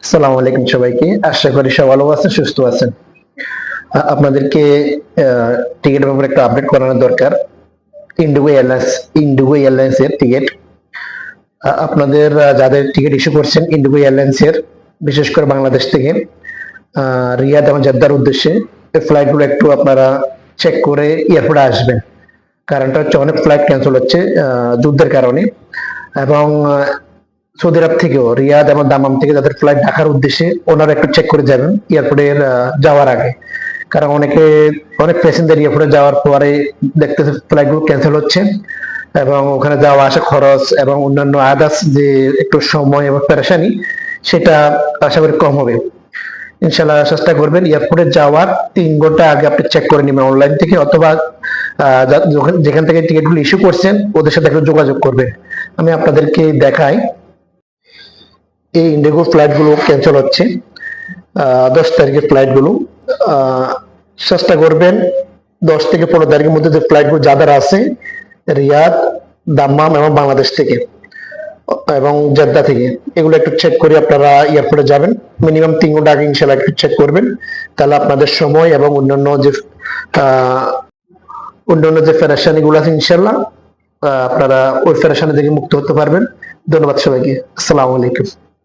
আসসালামু আলাইকুম সবাইকে। আশা করি সবাই ভালো আছেন, সুস্থ আছেন। আপনাদেরকে টিকেটের ব্যাপারে একটা আপডেট করানো দরকার। ইন্ডিগো এয়ারলাইন্স এর টিকিট, আপনাদের যাদের টিকিট ইস্যু করছেন ইন্ডিগো এয়ারলাইন্স এর, বিশেষ করে বাংলাদেশ থেকে রিয়াদ এবং জেদ্দার উদ্দেশ্যে, এই ফ্লাইট গুলো একটু আপনারা চেক করে এয়ারপোর্টে আসবেন। কারণটা হচ্ছে অনেক ফ্লাইট ক্যান্সেল হচ্ছে যুদ্ধের কারণে, এবং সৌদি আরব থেকেও রিয়াদ এবং দামাম থেকে যাদের ফ্লাইট ঢাকার উদ্দেশ্যে, ওনারা একটু চেক করে যাবেন এয়ারপোর্টের যাওয়ার আগে। কারণ অনেক প্যাসেঞ্জার এয়ারপোর্টে যাওয়ার পরে দেখতেছে ফ্লাইট গুলো ক্যান্সেল হচ্ছে, এবং ওখানে যাওয়া আসা খরচ এবং অন্যান্য আদার্স যে একটু সময় এবং পেরেশানি, সেটা আশা করি কম হবে। ইনশাল্লাহ চেষ্টা করবেন এয়ারপোর্টে যাওয়ার 3 ঘন্টা আগে আপনি চেক করে নেবেন অনলাইন থেকে, অথবা যেখান থেকে টিকিট গুলো ইস্যু করছেন ওদের সাথে একটু যোগাযোগ করবেন। আমি আপনাদেরকে দেখাই, এই ইন্ডিগো ফ্লাইট গুলো ক্যান্সেল হচ্ছে 10 তারিখের ফ্লাইট গুলো। চেষ্টা করবেন 10 থেকে 15 তারিখের মধ্যে যে ফ্লাইট গুলো যাদের আছে রিয়াদ, দাম্মাম এবং বাংলাদেশ থেকে এবং জেদ্দা থেকে, এগুলো একটু চেক করে আপনারা এয়ারপোর্টে যাবেন। মিনিমাম 3 ঘন্টা আগে ইনশাল্লাহ একটু চেক করবেন, তাহলে আপনাদের সময় এবং অন্যান্য যে পেরেশানি গুলো আছে ইনশাল্লাহ আপনারা ওই পেরেশানি থেকে মুক্ত হতে পারবেন। ধন্যবাদ সবাইকে। আসসালামু আলাইকুম।